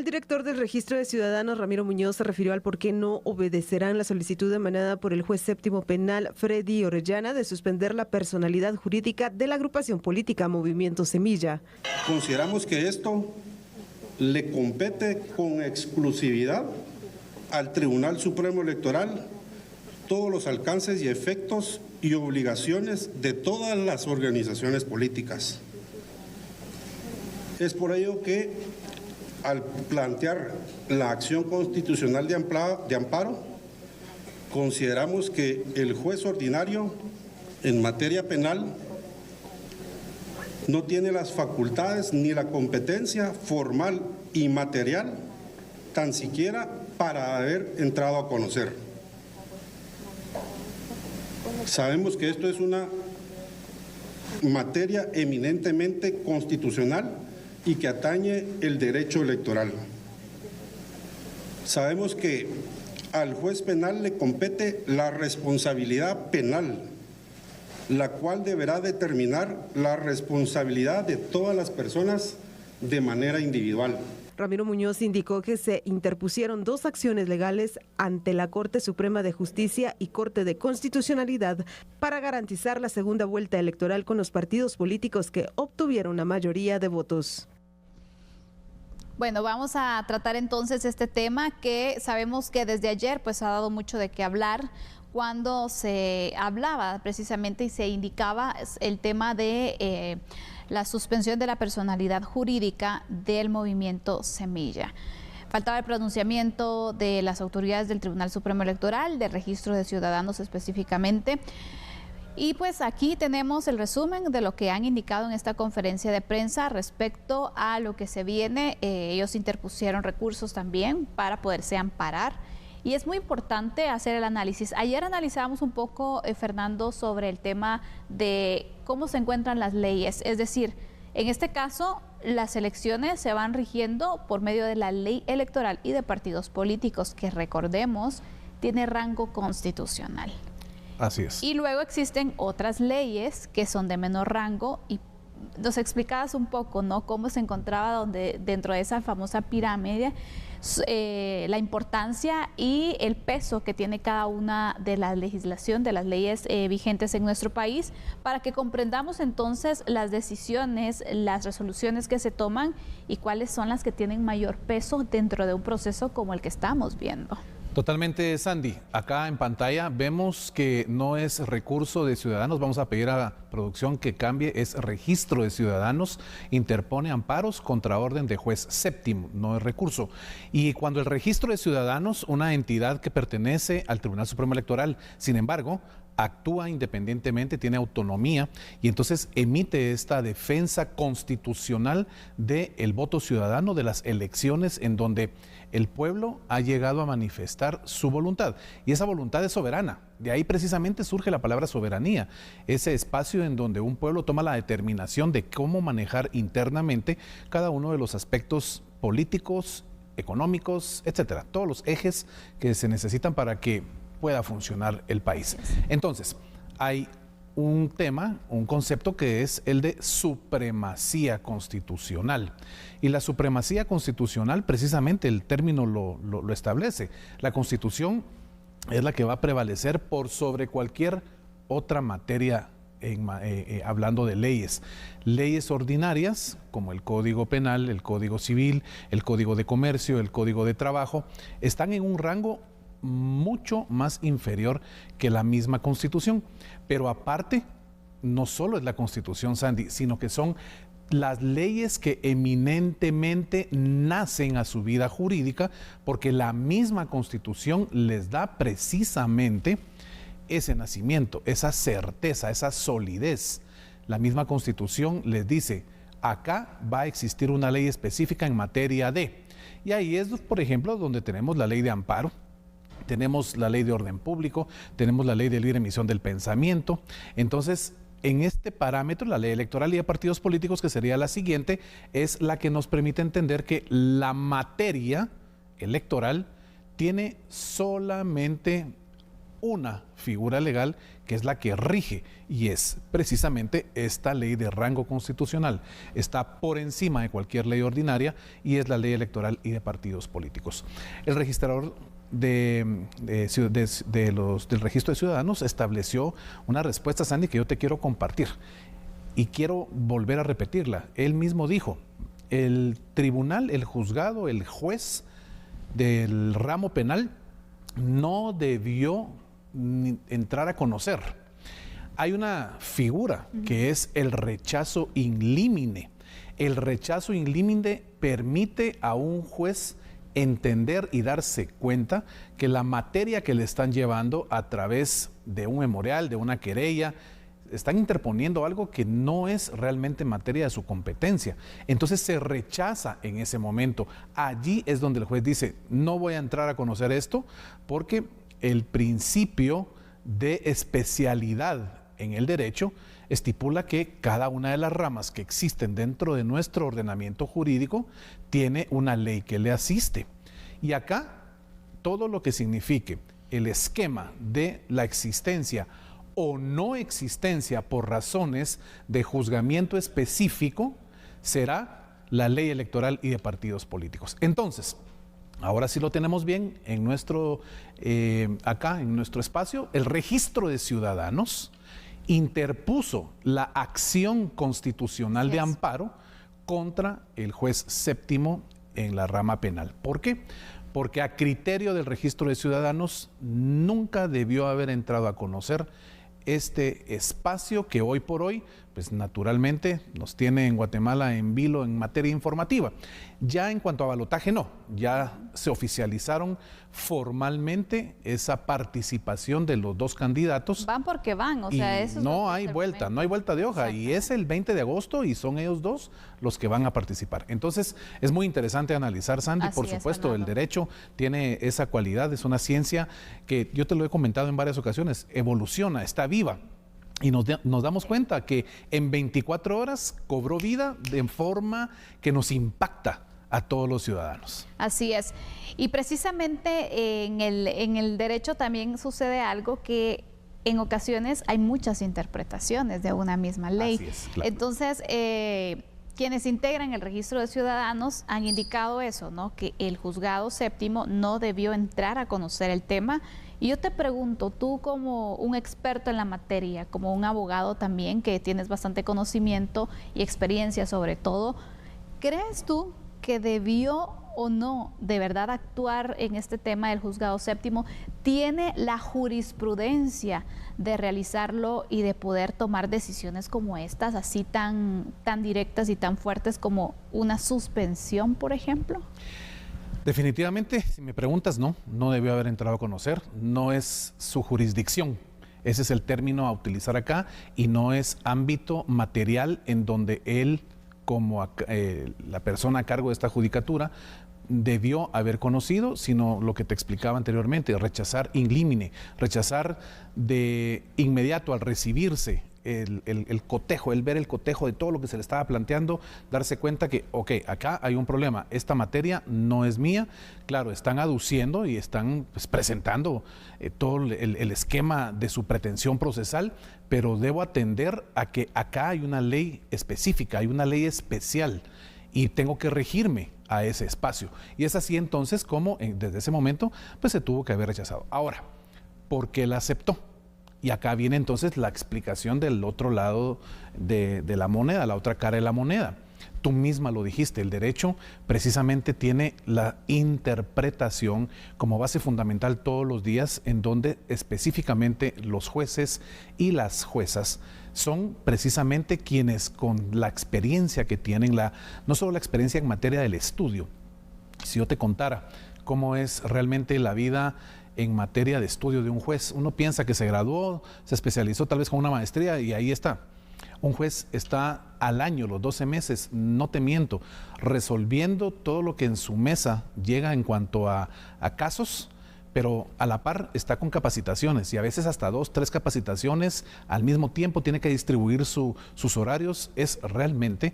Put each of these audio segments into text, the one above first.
director del Registro de Ciudadanos, Ramiro Muñoz, se refirió al por qué no obedecerán la solicitud emanada por el juez séptimo penal, Freddy Orellana, de suspender la personalidad jurídica de la agrupación política Movimiento Semilla. Consideramos que esto le compete con exclusividad al Tribunal Supremo Electoral todos los alcances y efectos y obligaciones de todas las organizaciones políticas. Es por ello que al plantear la acción constitucional de amparo, consideramos que el juez ordinario en materia penal no tiene las facultades ni la competencia formal y material, tan siquiera para haber entrado a conocer. Sabemos que esto es una materia eminentemente constitucional y que atañe el derecho electoral. Sabemos que al juez penal le compete la responsabilidad penal, la cual deberá determinar la responsabilidad de todas las personas de manera individual. Ramiro Muñoz indicó que se interpusieron 2 acciones legales ante la Corte Suprema de Justicia y Corte de Constitucionalidad para garantizar la segunda vuelta electoral con los partidos políticos que obtuvieron una mayoría de votos. Bueno, vamos a tratar entonces este tema que sabemos que desde ayer pues ha dado mucho de qué hablar cuando se hablaba precisamente y se indicaba el tema de la suspensión de la personalidad jurídica del movimiento Semilla. Faltaba el pronunciamiento de las autoridades del Tribunal Supremo Electoral, del Registro de Ciudadanos específicamente. Y pues aquí tenemos el resumen de lo que han indicado en esta conferencia de prensa respecto a lo que se viene. Ellos interpusieron recursos también para poderse amparar. Y es muy importante hacer el análisis. Ayer analizábamos un poco, Fernando, sobre el tema de cómo se encuentran las leyes. Es decir, en este caso, las elecciones se van rigiendo por medio de la ley electoral y de partidos políticos, que recordemos, tiene rango constitucional. Así es. Y luego existen otras leyes que son de menor rango y nos explicabas un poco, ¿no?, cómo se encontraba dentro de esa famosa pirámide la importancia y el peso que tiene cada una de la legislación, de las leyes vigentes en nuestro país, para que comprendamos entonces las decisiones, las resoluciones que se toman y cuáles son las que tienen mayor peso dentro de un proceso como el que estamos viendo. Totalmente, Sandy. Acá en pantalla vemos que no es recurso de ciudadanos. Vamos a pedir a la producción que cambie. Es registro de ciudadanos. Interpone amparos contra orden de juez séptimo. No es recurso. Y cuando el registro de ciudadanos, una entidad que pertenece al Tribunal Supremo Electoral, sin embargo, actúa independientemente, tiene autonomía y entonces emite esta defensa constitucional del voto ciudadano, de las elecciones en donde el pueblo ha llegado a manifestar su voluntad y esa voluntad es soberana. De ahí precisamente surge la palabra soberanía, ese espacio en donde un pueblo toma la determinación de cómo manejar internamente cada uno de los aspectos políticos, económicos, etcétera, todos los ejes que se necesitan para que pueda funcionar el país. Entonces, hay un tema, un concepto que es el de supremacía constitucional. Y la supremacía constitucional, precisamente el término lo establece. La Constitución es la que va a prevalecer por sobre cualquier otra materia, hablando de leyes. Leyes ordinarias, como el Código Penal, el Código Civil, el Código de Comercio, el Código de Trabajo, están en un rango mucho más inferior que la misma Constitución. Pero aparte, no solo es la Constitución, Sandy, sino que son las leyes que eminentemente nacen a su vida jurídica, porque la misma Constitución les da precisamente ese nacimiento, esa certeza, esa solidez. La misma Constitución les dice, acá va a existir una ley específica en materia de. Y ahí es, por ejemplo, donde tenemos la ley de amparo, tenemos la ley de orden público, tenemos la ley de libre emisión del pensamiento. Entonces, en este parámetro, la ley electoral y de partidos políticos, que sería la siguiente, es la que nos permite entender que la materia electoral tiene solamente una figura legal que es la que rige, y es precisamente esta ley de rango constitucional. Está por encima de cualquier ley ordinaria y es la ley electoral y de partidos políticos. El registrador del registro de ciudadanos estableció una respuesta, Sandy, que yo te quiero compartir y quiero volver a repetirla. Él mismo dijo: el tribunal, el juzgado, el juez del ramo penal no debió entrar a conocer. Hay una figura que es el rechazo in limine. El rechazo in limine permite a un juez entender y darse cuenta que la materia que le están llevando a través de un memorial, de una querella, están interponiendo algo que no es realmente materia de su competencia. Entonces se rechaza en ese momento. Allí es donde el juez dice: no voy a entrar a conocer esto, porque el principio de especialidad en el derecho estipula que cada una de las ramas que existen dentro de nuestro ordenamiento jurídico tiene una ley que le asiste. Y acá todo lo que signifique el esquema de la existencia o no existencia por razones de juzgamiento específico será la ley electoral y de partidos políticos. Entonces, ahora sí lo tenemos bien en nuestro, acá en nuestro espacio. El registro de ciudadanos interpuso la acción constitucional de amparo contra el juez séptimo en la rama penal. ¿Por qué? Porque a criterio del registro de ciudadanos nunca debió haber entrado a conocer este espacio que hoy por hoy, pues naturalmente nos tiene en Guatemala en vilo en materia informativa. Ya en cuanto a balotaje no, ya se oficializaron formalmente esa participación de los dos candidatos. Van porque van, o sea, eso no hay vuelta, no hay vuelta de hoja. Exacto. Y es el 20 de agosto y son ellos dos los que van a participar. Entonces es muy interesante analizar, Sandy. Así por supuesto, el derecho tiene esa cualidad, es una ciencia que yo te lo he comentado en varias ocasiones, evoluciona, está viva. Y nos damos cuenta que en 24 horas cobró vida de forma que nos impacta a todos los ciudadanos. Así es. Y precisamente en el derecho también sucede algo que en ocasiones hay muchas interpretaciones de una misma ley. Así es, claro. Entonces, quienes integran el registro de ciudadanos han indicado eso, ¿no? Que el juzgado séptimo no debió entrar a conocer el tema. Y yo te pregunto, tú como un experto en la materia, como un abogado también que tienes bastante conocimiento y experiencia sobre todo, ¿crees tú que debió o no de verdad actuar en este tema del juzgado séptimo? ¿Tiene la jurisprudencia de realizarlo y de poder tomar decisiones como estas, así tan directas y tan fuertes como una suspensión, por ejemplo? Definitivamente, si me preguntas, no debió haber entrado a conocer, no es su jurisdicción, ese es el término a utilizar acá, y no es ámbito material en donde él, como la persona a cargo de esta judicatura, debió haber conocido, sino lo que te explicaba anteriormente, rechazar in limine, rechazar de inmediato al recibirse el cotejo, el ver el cotejo de todo lo que se le estaba planteando, darse cuenta que, ok, acá hay un problema, esta materia no es mía. Claro, están aduciendo y están pues, presentando todo el esquema de su pretensión procesal, pero debo atender a que acá hay una ley específica, hay una ley especial y tengo que regirme a ese espacio. Y es así entonces como desde ese momento pues se tuvo que haber rechazado. Ahora, ¿por qué la aceptó? Y acá viene entonces la explicación del otro lado de la moneda, la otra cara de la moneda. Tú misma lo dijiste, el derecho precisamente tiene la interpretación como base fundamental todos los días, en donde específicamente los jueces y las juezas son precisamente quienes con la experiencia que tienen, no solo la experiencia en materia del estudio. Si yo te contara cómo es realmente la vida en materia de estudio de un juez, uno piensa que se graduó, se especializó tal vez con una maestría y ahí está. Un juez está al año, los 12 meses, no te miento, resolviendo todo lo que en su mesa llega en cuanto a casos, pero a la par está con capacitaciones y a veces hasta 2, 3 capacitaciones al mismo tiempo, tiene que distribuir sus horarios. Es realmente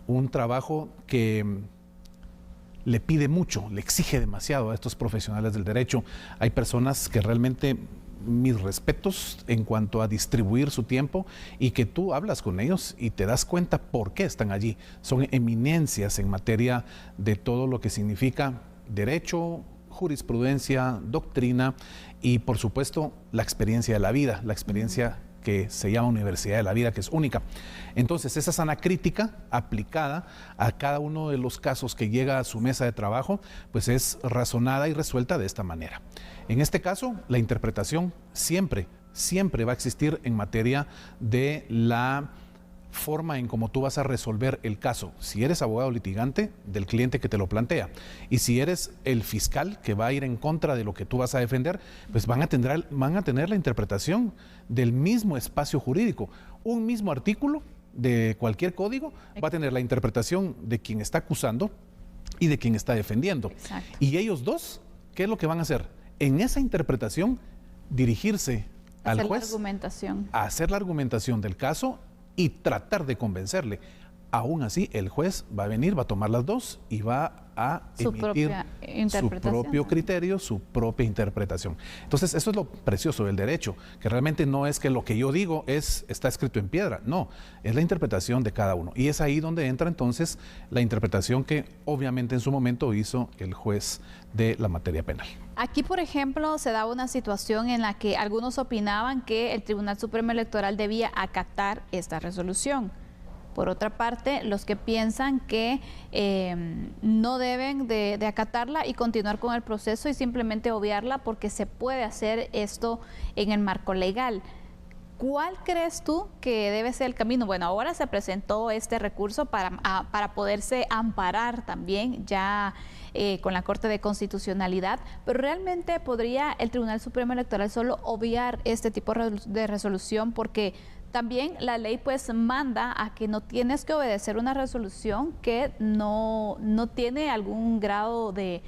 un trabajo que le pide mucho, le exige demasiado a estos profesionales del derecho. Hay personas que realmente mis respetos en cuanto a distribuir su tiempo y que tú hablas con ellos y te das cuenta por qué están allí. Son eminencias en materia de todo lo que significa derecho, jurisprudencia, doctrina y por supuesto la experiencia de la vida, la experiencia que se llama Universidad de la Vida, que es única. Entonces, esa sana crítica aplicada a cada uno de los casos que llega a su mesa de trabajo, pues es razonada y resuelta de esta manera. En este caso, la interpretación siempre va a existir en materia de la forma en cómo tú vas a resolver el caso. Si eres abogado litigante del cliente que te lo plantea y si eres el fiscal que va a ir en contra de lo que tú vas a defender, pues van a tener la interpretación del mismo espacio jurídico. Un mismo artículo de cualquier código va a tener la interpretación de quien está acusando y de quien está defendiendo. Exacto. Y ellos dos, ¿qué es lo que van a hacer? En esa interpretación, dirigirse al juez a hacer la argumentación del caso y tratar de convencerle. Aún así, el juez va a venir, va a tomar las dos y va a emitir su propio criterio, su propia interpretación. Entonces, eso es lo precioso del derecho, que realmente no es que lo que yo digo está escrito en piedra, no, es la interpretación de cada uno. Y es ahí donde entra entonces la interpretación que obviamente en su momento hizo el juez de la materia penal. Aquí, por ejemplo, se daba una situación en la que algunos opinaban que el Tribunal Supremo Electoral debía acatar esta resolución. Por otra parte, los que piensan que no deben de acatarla y continuar con el proceso y simplemente obviarla porque se puede hacer esto en el marco legal. ¿Cuál crees tú que debe ser el camino? Bueno, ahora se presentó este recurso para poderse amparar también ya con la Corte de Constitucionalidad, pero realmente podría el Tribunal Supremo Electoral solo obviar este tipo de resolución porque también la ley pues manda a que no tienes que obedecer una resolución que no tiene algún grado de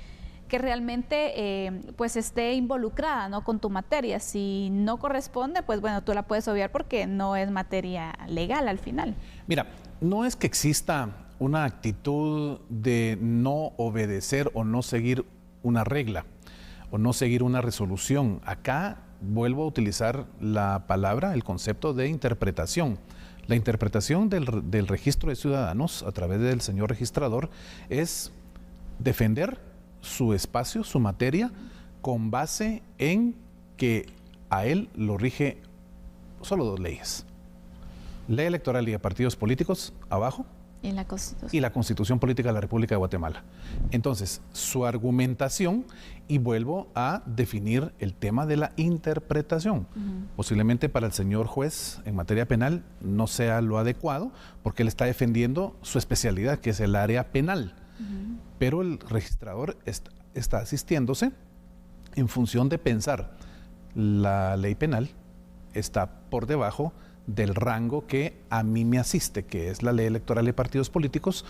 que realmente pues esté involucrada, ¿no?, con tu materia. Si no corresponde, pues bueno, tú la puedes obviar porque no es materia legal al final. Mira, no es que exista una actitud de no obedecer o no seguir una regla o no seguir una resolución. Acá vuelvo a utilizar la palabra, el concepto de interpretación. La interpretación del registro de ciudadanos a través del señor registrador es defender su espacio, su materia, con base en que a él lo rige solo dos leyes. Ley electoral y de partidos políticos, abajo, y la Constitución Política de la República de Guatemala. Entonces, su argumentación, y vuelvo a definir el tema de la interpretación. Posiblemente para el señor juez en materia penal no sea lo adecuado, porque él está defendiendo su especialidad, que es el área penal. Pero el registrador está asistiéndose en función de pensar la ley penal está por debajo del rango que a mí me asiste, que es la ley electoral de partidos políticos,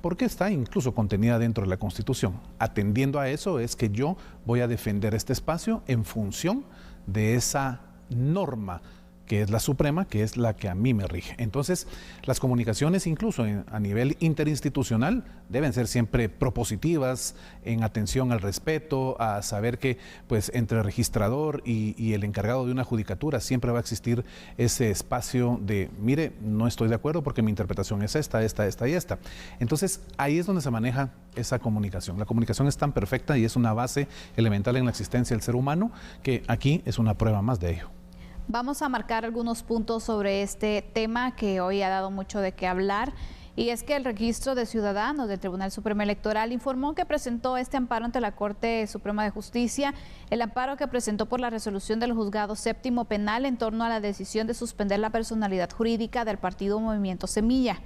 porque está incluso contenida dentro de la Constitución. Atendiendo a eso es que yo voy a defender este espacio en función de esa norma que es la suprema, que es la que a mí me rige. Entonces, las comunicaciones incluso a nivel interinstitucional deben ser siempre propositivas, en atención al respeto, a saber que pues entre el registrador y el encargado de una judicatura siempre va a existir ese espacio de, mire, no estoy de acuerdo porque mi interpretación es esta y esta. Entonces, ahí es donde se maneja esa comunicación. La comunicación es tan perfecta y es una base elemental en la existencia del ser humano que aquí es una prueba más de ello. Vamos a marcar algunos puntos sobre este tema que hoy ha dado mucho de qué hablar, y es que el Registro de Ciudadanos del Tribunal Supremo Electoral informó que presentó este amparo ante la Corte Suprema de Justicia, el amparo que presentó por la resolución del Juzgado Séptimo Penal en torno a la decisión de suspender la personalidad jurídica del partido Movimiento Semilla.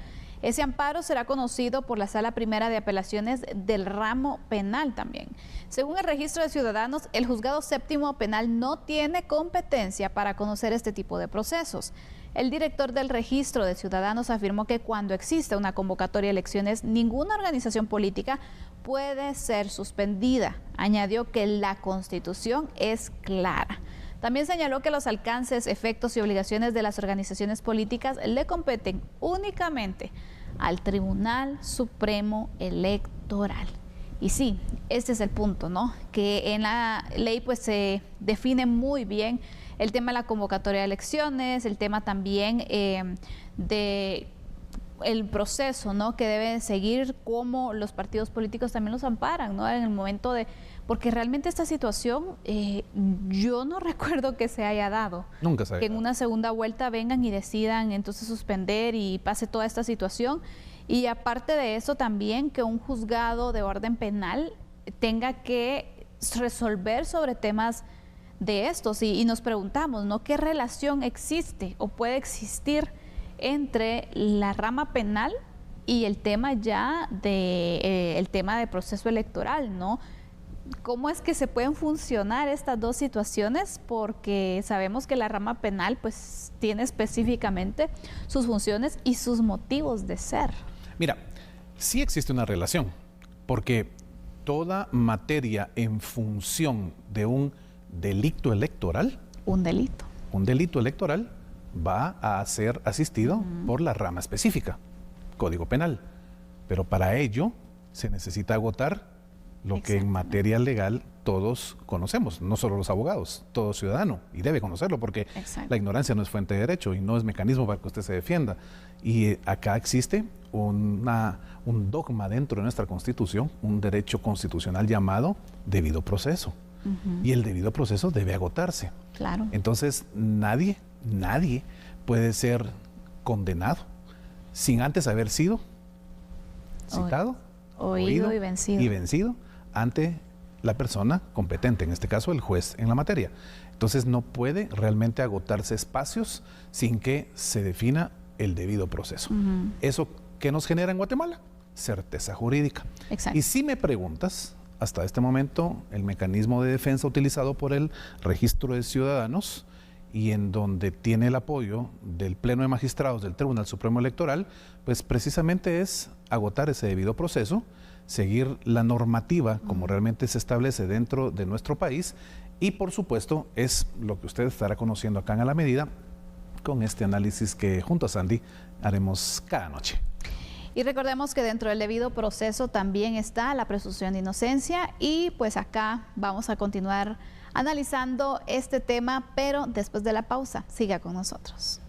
Ese amparo será conocido por la Sala Primera de Apelaciones del ramo penal también. Según el Registro de Ciudadanos, el Juzgado Séptimo Penal no tiene competencia para conocer este tipo de procesos. El director del Registro de Ciudadanos afirmó que cuando existe una convocatoria de elecciones, ninguna organización política puede ser suspendida. Añadió que la Constitución es clara. También señaló que los alcances, efectos y obligaciones de las organizaciones políticas le competen únicamente al Tribunal Supremo Electoral. Y sí, este es el punto, ¿no? Que en la ley pues se define muy bien el tema de la convocatoria de elecciones, el tema también de el proceso, ¿no?, que debe seguir, cómo los partidos políticos también los amparan, ¿no?, en el momento de... Porque realmente esta situación yo no recuerdo que se haya dado. Nunca se haya que en dado. una segunda vuelta vengan y decidan entonces suspender y pase toda esta situación. Y aparte de eso también que un juzgado de orden penal tenga que resolver sobre temas de estos. Y nos preguntamos, ¿no?, ¿qué relación existe o puede existir entre la rama penal y el tema ya de el tema de proceso electoral, ¿no? ¿Cómo es que se pueden funcionar estas dos situaciones? Porque sabemos que la rama penal pues tiene específicamente sus funciones y sus motivos de ser. Mira, sí existe una relación, porque toda materia en función de un delito electoral, Un delito. va a ser asistido por la rama específica, Código Penal. Pero para ello se necesita agotar lo que en materia legal todos conocemos, no solo los abogados, todo ciudadano, y debe conocerlo porque la ignorancia no es fuente de derecho y no es mecanismo para que usted se defienda. Y acá existe un dogma dentro de nuestra Constitución, un derecho constitucional llamado debido proceso. Y el debido proceso debe agotarse. Claro. Entonces nadie puede ser condenado sin antes haber sido citado, oído y vencido ante la persona competente, en este caso el juez en la materia. Entonces no puede realmente agotarse espacios sin que se defina el debido proceso. ¿Eso qué nos genera en Guatemala? Certeza jurídica. Exacto. Y si me preguntas, hasta este momento el mecanismo de defensa utilizado por el Registro de Ciudadanos y en donde tiene el apoyo del Pleno de Magistrados del Tribunal Supremo Electoral, pues precisamente es agotar ese debido proceso, seguir la normativa como realmente se establece dentro de nuestro país y por supuesto es lo que usted estará conociendo acá en A la Medida con este análisis que junto a Sandy haremos cada noche. Y recordemos que dentro del debido proceso también está la presunción de inocencia y pues acá vamos a continuar analizando este tema, pero después de la pausa, siga con nosotros.